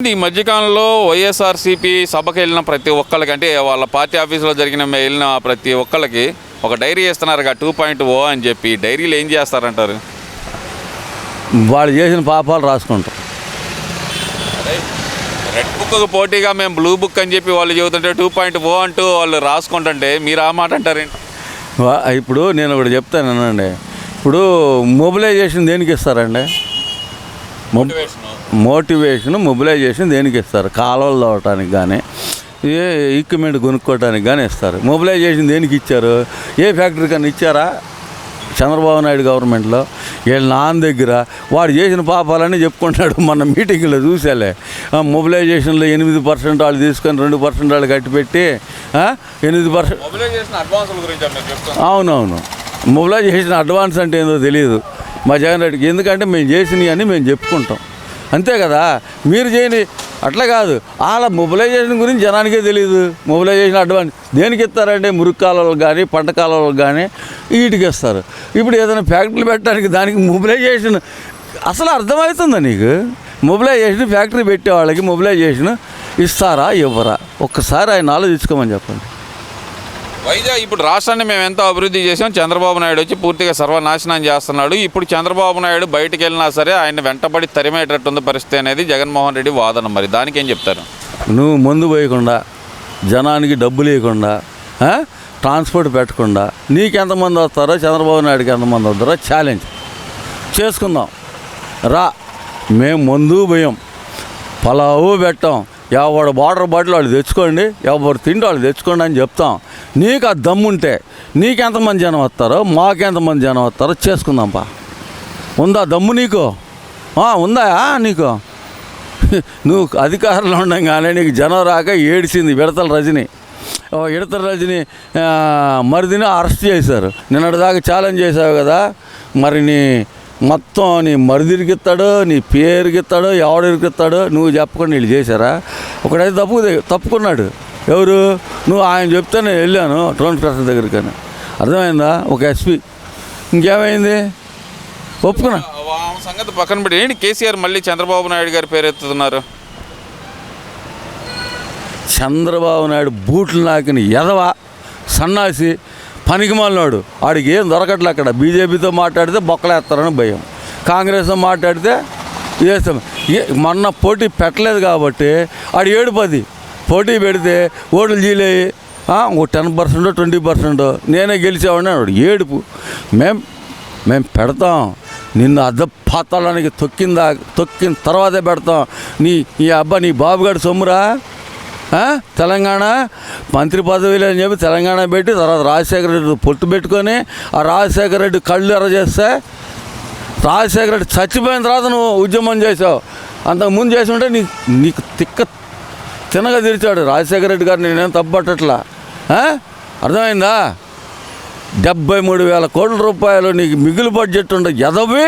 ఈ మధ్యకాలంలో వైఎస్ఆర్సీపీ సభకు వెళ్ళిన ప్రతి ఒక్కళ్ళకి, అంటే వాళ్ళ పార్టీ ఆఫీసులో వెళ్ళిన ప్రతి ఒక్కళ్ళకి ఒక డైరీ ఇస్తున్నారు 2.0 అని చెప్పి. డైరీలు ఏం చేస్తారంటారు? వాళ్ళు చేసిన పాపాలు రాసుకుంటారు. రెడ్ బుక్కు పోటీగా మేము బ్లూ బుక్ అని చెప్పి వాళ్ళు చెబుతుంటే 2.0 అంటూ వాళ్ళు రాసుకుంటుంటే మీరు ఆ మాట అంటారేంటి? ఇప్పుడు నేను ఒకటి చెప్తానండి. ఇప్పుడు మొబిలైజేషన్ దేనికి ఇస్తారండి? మొబిలైజేషన్ దేనికి ఇస్తారు? కాలువలు తవ్వటానికి కానీ, ఏ ఈక్విప్మెంట్ కొనుక్కోవటానికి కానీ ఇస్తారు. మొబిలైజేషన్ దేనికి ఇచ్చారు? ఏ ఫ్యాక్టరీ కానీ ఇచ్చారా? చంద్రబాబు నాయుడు గవర్నమెంట్లో వీళ్ళ నాన్న దగ్గర వాడు చేసిన పాపాలన్నీ చెప్పుకుంటాడు. మన మీటింగ్లో చూసేలే, మొబిలైజేషన్లో 8% వాళ్ళు తీసుకొని 2% వాళ్ళు కట్టిపెట్టి 8%. అవునవును, మొబిలైజేషన్ అడ్వాన్స్ అంటే ఏందో తెలియదు మా జగన్ రెడ్డికి. ఎందుకంటే మేము చేసినవి అని మేము చెప్పుకుంటాం, అంతే కదా. మీరు చేయని అట్లా కాదు. వాళ్ళ మొబిలైజేషన్ గురించి జనానికే తెలియదు. మొబిలైజేషన్ అడ్వాన్స్ దేనికి ఇస్తారంటే మురుగు కాలువలకు కానీ, పంట కాలువలకు కానీ వీటికి ఇస్తారు. ఇప్పుడు ఏదైనా ఫ్యాక్టరీలు పెట్టడానికి దానికి మొబిలైజేషన్ అసలు అర్థమవుతుందా నీకు? మొబిలైజేషన్ ఫ్యాక్టరీ పెట్టే వాళ్ళకి మొబిలైజేషన్ ఇస్తారా ఇవ్వరా? ఒక్కసారి ఆయన ఆలోచించుకోమని చెప్పండి. వైజాగ్ ఇప్పుడు రాష్ట్రాన్ని మేము ఎంతో అభివృద్ధి చేసాం, చంద్రబాబు నాయుడు వచ్చి పూర్తిగా సర్వనాశనం చేస్తున్నాడు. ఇప్పుడు చంద్రబాబు నాయుడు బయటకు వెళ్ళినా సరే ఆయన వెంటబడి తరిమేటట్టుంది పరిస్థితి అనేది జగన్మోహన్ రెడ్డి వాదన. మరి దానికి ఏం చెప్తారు? నువ్వు మందు పోయకుండా, జనానికి డబ్బులు ఇవ్వకుండా, ట్రాన్స్పోర్ట్ పెట్టకుండా నీకు ఎంతమంది వస్తారో, చంద్రబాబు నాయుడుకి ఎంతమంది వస్తారో ఛాలెంజ్ చేసుకుందాం రా. మేము మందు పోయాం, పలావు పెట్టాం, ఎవడు వాటర్ బాటిల్ వాళ్ళు తెచ్చుకోండి, ఎవరు తిండి వాళ్ళు తెచ్చుకోండి అని చెప్తాం. నీకు ఆ దమ్ముంటే నీకెంతమంది జనం వస్తారో, మాకెంతమంది జనం వస్తారో చేసుకుందాంపా. ఉందా దమ్ము నీకు? ఉందా నీకు? నువ్వు అధికారంలో ఉండగానే నీకు జనం రాక ఏడిసింది విడతల రజని. విడతల రజని మరిదిని అరెస్ట్ చేశారు. నిన్నటిదాకా ఛాలెంజ్ చేసావు కదా, మరి నీ మొత్తం నీ మరిదిరికి ఇస్తాడు, నీ పేరుకి ఇస్తాడు, ఎవడికి ఇస్తాడు నువ్వు చెప్పకుండా వీళ్ళు చేశారా? ఒకడైతే తప్పుకున్నాడు. ఎవరు? నువ్వు ఆయన చెప్తే నేను వెళ్ళాను ట్రోన్ ప్రసాద్ దగ్గరికి అని. అర్థమైందా? ఒక ఎస్పీ. ఇంకేమైంది? ఒప్పుకున్నా. సంగతి పక్కన పెట్టి ఏంటి కేసీఆర్ మళ్ళీ చంద్రబాబు నాయుడు గారి పేరు ఎత్తుతున్నారు? చంద్రబాబు నాయుడు బూట్లు నాకిన ఎదవ సన్నాసి పనికిమాలినాడు. ఆడికి ఏం దొరకట్లే. అక్కడ బీజేపీతో మాట్లాడితే బొక్కలేస్తారని భయం, కాంగ్రెస్తో మాట్లాడితే చేస్తాం. మొన్న పోటీ పెట్టలేదు కాబట్టి ఆడు 7-10 పోటీ పెడితే ఓట్లు చీలేయి 10% 20% నేనే గెలిచేవాడిని అన్నాడు. ఏడుపు. మేము పెడతాం నిన్ను అద్దపాతాలనికి తొక్కిన తర్వాతే పెడతాం. నీ బాబుగాడు సొమ్మురా తెలంగాణ మంత్రి పదవిలో అని చెప్పి తెలంగాణ పెట్టి తర్వాత రాజశేఖర రెడ్డి పొట్టు పెట్టుకొని ఆ రాజశేఖర రెడ్డి కళ్ళు ఎర్ర చేస్తే రాజశేఖర రెడ్డి చచ్చిపోయిన తర్వాత నువ్వు ఉద్యమం చేసావు. అంతకుముందు చేసి ఉంటే నీకు తినగా తీర్చాడు రాజశేఖర రెడ్డి గారు. నేనేం తప్పట్టట్లా. అర్థమైందా? 73,000 కోట్ల రూపాయలు నీకు మిగులు బడ్జెట్ ఉండే ఎదవి.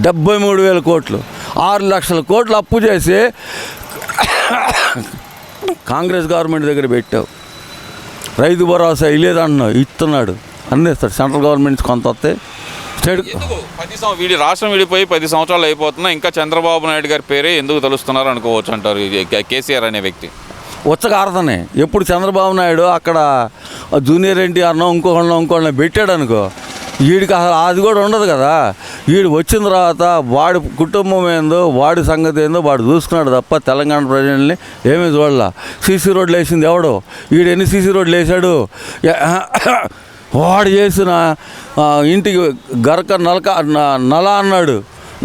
73,000 కోట్లు, 6 లక్షల కోట్లు అప్పు చేసి కాంగ్రెస్ గవర్నమెంట్ దగ్గర పెట్టావు. రైతు భరోసా ఇలేదన్నావు, ఇస్తున్నాడు, అందిస్తాడు. సెంట్రల్ గవర్నమెంట్ కొంత వస్తే స్టేట్ రాష్ట్రం విడిపోయి 10 సంవత్సరాలు అయిపోతున్నా ఇంకా చంద్రబాబు నాయుడు గారి పేరే ఎందుకు తెలుస్తున్నారు అనుకోవచ్చు అంటారు కేసీఆర్ అనే వ్యక్తి? ఉచ్చకారతనే. ఎప్పుడు చంద్రబాబు నాయుడు అక్కడ జూనియర్ ఎన్టీఆర్నో ఇంకోళ్ళని పెట్టాడు అనుకో, వీడికి అసలు అది కూడా ఉండదు కదా. వీడు వచ్చిన తర్వాత వాడి కుటుంబం ఏందో, వాడి సంగతి ఏందో వాడు చూసుకున్నాడు తప్ప తెలంగాణ ప్రజల్ని ఏమీ చూడాల. సీసీ రోడ్లు వేసింది ఎవడో? వీడు ఎన్ని సీసీ రోడ్లు వేసాడు? వాడు చేసిన ఇంటికి గరక నల అన్నాడు,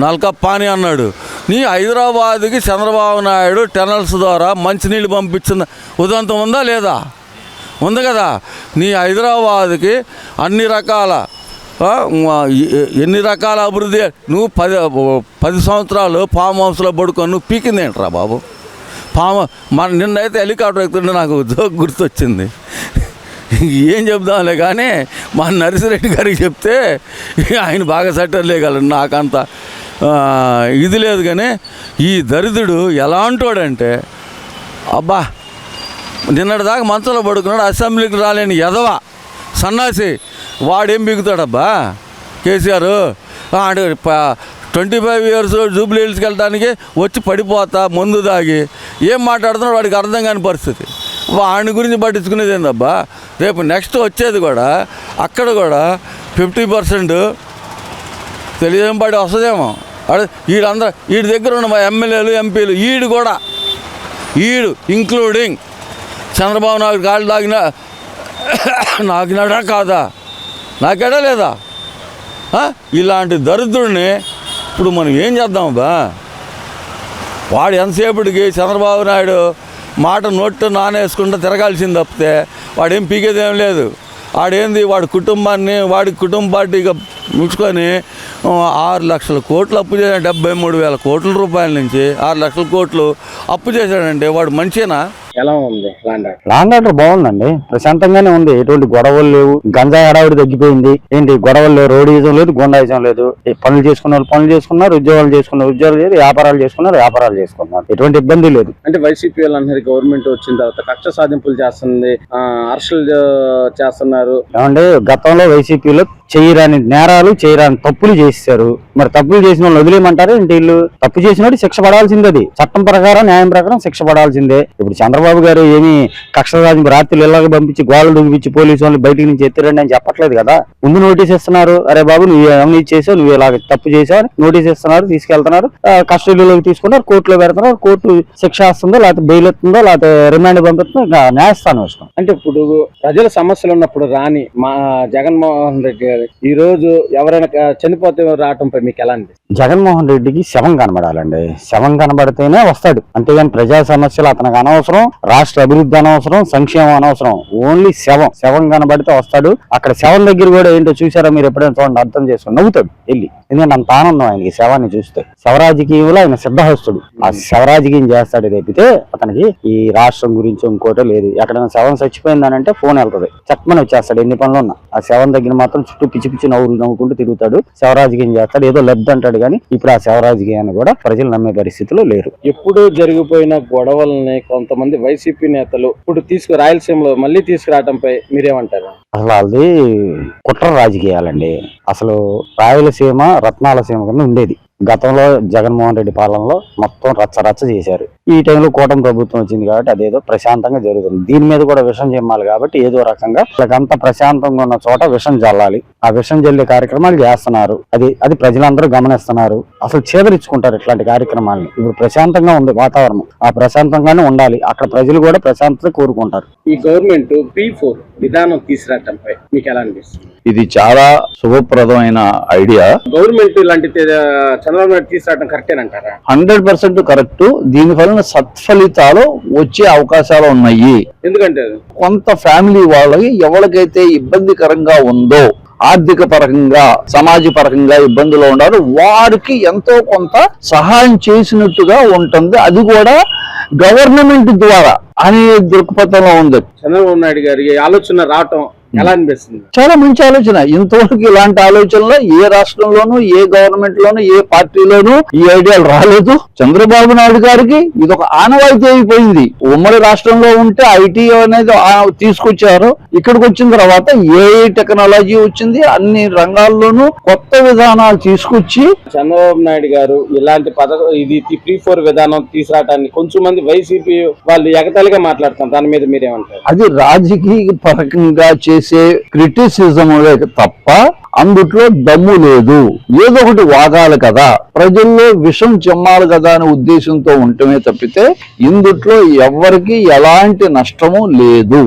నల్కా పానీ అన్నాడు. నీ హైదరాబాద్కి చంద్రబాబు నాయుడు టెనల్స్ ద్వారా మంచినీళ్ళు పంపించిన ఉదంతం ఉందా లేదా? ఉంది కదా. నీ హైదరాబాద్కి అన్ని రకాల ఎన్ని రకాల అభివృద్ధి. నువ్వు 10 సంవత్సరాలు ఫామ్ హౌస్లో పడుకొని నువ్వు పీకింది ఏంట్రా బాబు? నిన్నైతే హెలికాప్టర్ ఎక్కుతుంటే నాకు గుర్తొచ్చింది. ఏం చెప్దాంలే కానీ మా నర్సిరెడ్డి గారికి చెప్తే ఆయన బాగా సెటర్లేగలరు. నాకంత ఇది లేదు. కానీ ఈ దరిద్రుడు ఎలాంటోడంటే, అబ్బా నిన్నటిదాకా మంచంలో పడుకున్నాడు, అసెంబ్లీకి రాలేని ఎదవ సన్నాసి. వాడేం బిగుతాడబ్బా కేసీఆర్? 25 years జూబ్లీ హిల్స్కి వెళ్ళడానికి వచ్చి పడిపోతా మందు తాగి ఏం మాట్లాడుతున్నాడు వాడికి అర్థం కాని పరిస్థితి. వాడిని గురించి పట్టించుకునేది ఏందబ్బా. రేపు నెక్స్ట్ వచ్చేది కూడా అక్కడ కూడా 50% తెలుగుదేశం పార్టీ వస్తుందేమో. వీడి దగ్గర ఉన్న మా ఎమ్మెల్యేలు ఎంపీలు ఈడు ఇంక్లూడింగ్ చంద్రబాబు నాయుడు కాళ్ళు నాకినాడా కాదా, నాకేడా లేదా? ఇలాంటి దరిద్రుడిని ఇప్పుడు మనం ఏం చేద్దామబ్బా. వాడు ఎంతసేపటికి చంద్రబాబు నాయుడు మాట నోట్టు నానేసుకుంటూ తిరగాల్సింది తప్పితే వాడేం పీకేదేం లేదు. వాడి కుటుంబాన్ని వాడి కుటుంబాటిగా ముచ్చుకొని 6 లక్షల కోట్లు అప్పు చేశాడు. 73,000 కోట్ల రూపాయల నుంచి 6 లక్షల కోట్లు అప్పు చేశాడంటే వాడు మంచినా? ఎలా ఉంది లాండ్ ఆర్డర్? బాగుందండి, ప్రశాంతంగానే ఉంది. ఎటువంటి గొడవలు లేవు. గంజాయి హడావుడి తగ్గిపోయింది. ఏంటి గొడవలు లేవు, రోడ్డుయిజం లేదు, గుండాయిజం లేదు. పనులు చేసుకున్న వాళ్ళు పనులు చేసుకున్నారు, ఉద్యోగాలు చేసుకున్నారు ఉద్యోగాలు లేదు, వ్యాపారాలు చేసుకున్నారు. ఎటువంటి ఇబ్బంది లేదు. అంటే వైసీపీ వాళ్ళందరూ గవర్నమెంట్ వచ్చిన తర్వాత కక్ష సాధింపులు చేస్తుంది, అరెస్టులు చేస్తున్నారు. ఏమంటే గతంలో వైసీపీలో చేయరాని నేరాలు చేయరాని తప్పులు చేశారు. మరి తప్పులు చేసిన వాళ్ళు వదిలేయమంటారు ఏంటి? వీళ్ళు తప్పు చేసినట్టు శిక్ష పడాల్సిందే. అది చట్టం ప్రకారం న్యాయం ప్రకారం శిక్ష పడాల్సిందే. ఇప్పుడు చంద్రబాబు గారు ఏమి కక్ష సాధింపు రాత్రులు ఇళ్ళకి పంపించి గోడలు దుగిపించి పోలీసు వాళ్ళు బయటికి నుంచి ఎత్తిరండి అని చెప్పట్లేదు కదా. ముందు నోటీస్ ఇస్తున్నారు, అరే బాబు నువ్వు అవినీతి చేసావు, నువ్వు ఇలా తప్పు చేసావు అని నోటీస్ ఇస్తున్నారు, తీసుకెళ్తున్నారు, కస్టడీలోకి తీసుకున్నారు, కోర్టులో పెడుతున్నారు. కోర్టు శిక్ష వస్తుందో లేకపోతే బెయిల్ ఎత్తుందో లేకపోతే రిమాండ్ పంపిస్తుందో ఇంకా న్యాయస్థానం ఇష్టం. అంటే ఇప్పుడు ప్రజల సమస్యలు ఉన్నప్పుడు రాని మా జగన్మోహన్ రెడ్డి గారు ఈ రోజు ఎవరైనా చనిపోతే రావటంపై మీకు ఎలా అనిపిస్తుంది? జగన్మోహన్ రెడ్డికి శవం కనబడాలండి. శవం కనబడితేనే వస్తాడు. అంతేగాని ప్రజా సమస్యలు అతనికి అనవసరం, రాష్ట్ర అభివృద్ధి అనవసరం, సంక్షేమం అనవసరం. ఓన్లీ శవం కనబడితే వస్తాడు. అక్కడ శవం దగ్గర కూడా ఏంటో చూసారా మీరు? ఎప్పుడైనా చూడండి, అర్థం చేసుకుని నవ్వుతాడు వెళ్ళి. ఎందుకంటే అంత ఆనందం ఆయనకి శవాన్ని చూస్తే. శవరాజకీయంలో ఆయన సిద్ధహస్తుడు. ఆ శవరాజకీయం చేస్తాడు తప్పితే అతనికి ఈ రాష్ట్రం గురించి ఇంకోటో లేదు. ఎక్కడైనా శవం చచ్చిపోయిందనంటే ఫోన్ వెళ్తుంది, చక్కమని వచ్చేస్తాడు ఎన్ని పనులు ఉన్నా. ఆ శవం దగ్గర మాత్రం చుట్టూ పిచ్చి నవ్వుకుంటూ తిరుగుతాడు, శవరాజకీయం చేస్తాడు. ఏదో లబ్ధి అంటాడు కానీ ఇప్పుడు ఆ శవరాజకీయాన్ని కూడా ప్రజలు నమ్మే పరిస్థితిలో లేరు. ఎప్పుడు జరిగిపోయిన గొడవలని కొంతమంది వైసీపీ నేతలు ఇప్పుడు రాయలసీమలో మళ్ళీ తీసుకురావడంపై మీరేమంటారు? అసలు అది కుట్ర రాజకీయాలండి. అసలు రాయలసీమ రత్నాలసీమ కింద ఉండేది. గతంలో జగన్మోహన్ రెడ్డి పాలనలో మొత్తం రచ్చ చేశారు. ఈ టైంలో కూటమి ప్రభుత్వం వచ్చింది కాబట్టి అదేదో ప్రశాంతంగా జరుగుతుంది. దీని మీద కూడా విషం చెమ్మాలి కాబట్టి ఏదో రకంగా వాళ్ళకంతా ప్రశాంతంగా ఉన్న చోట విషం జల్లాలి. ఆ విషం జల్లే కార్యక్రమాలు చేస్తున్నారు. అది ప్రజలందరూ గమనిస్తున్నారు. అసలు చేదరించుకుంటారు ఇట్లాంటి కార్యక్రమాలని. ఇప్పుడు ప్రశాంతంగా ఉంది వాతావరణం, ఆ ప్రశాంతంగానే ఉండాలి. అక్కడ ప్రజలు కూడా ప్రశాంతత కోరుకుంటారు. ఈ గవర్నమెంట్ P4 విధానం తీసుకురావడంపై మీకు ఎలా అనిపిస్తుంది? ఇది చాలా శుభప్రదమైన ఐడియా. గవర్నమెంట్ ఇలాంటి చంద్రబాబు నాయుడు తీసుకురావడం కరెక్టేనంటారా? 100% కరెక్ట్. దీని వలన సత్ఫలితాలు వచ్చే అవకాశాలు ఉన్నాయి. ఎందుకంటే కొంత ఫ్యామిలీ వాళ్ళకి ఎవరికైతే ఇబ్బందికరంగా ఉందో, ఆర్థిక పరంగా సమాజ పరంగా ఇబ్బందులు ఉన్నారు, వారికి ఎంతో కొంత సహాయం చేసినట్టుగా ఉంటుంది. అది కూడా గవర్నమెంట్ ద్వారా అనే దృక్పథంలో ఉంది. చంద్రబాబు నాయుడు గారి ఆలోచన రావటం ఎలా అనిపిస్తుంది? చాలా మంచి ఆలోచన. ఇంతవరకు ఇలాంటి ఆలోచనలు ఏ రాష్ట్రంలోనూ, ఏ గవర్నమెంట్ లోను, ఏ పార్టీలోనూ ఈ ఐడియాలు రాలేదు. చంద్రబాబు నాయుడు గారికి ఇది ఒక ఆనవాయితీ అయిపోయింది. ఉమ్మడి రాష్ట్రంలో ఉంటే ఐటీ అనేది తీసుకొచ్చారు. ఇక్కడికి వచ్చిన తర్వాత ఏఐ టెక్నాలజీ వచ్చింది. అన్ని రంగాల్లోనూ కొత్త విధానాలు తీసుకొచ్చి చంద్రబాబు నాయుడు గారు ఇలాంటి ఇది P4 విధానం తీసుకురావటాన్ని కొంచెం మంది వైసీపీ వాళ్ళు ఎగతాళిగా మాట్లాడుతారు. దాని మీద మీరేమంటారు? అది రాజకీయ పరంగా చేసే క్రిటిసిజం తప్ప అందుట్లో దమ్ము లేదు. ఏదో ఒకటి వాగాలి కదా, ప్రజల్లో విషం చెమ్మాలి కదా అనే ఉద్దేశంతో ఉండటమే తప్పితే ఇందుట్లో ఎవరికి ఎలాంటి నష్టము లేదు.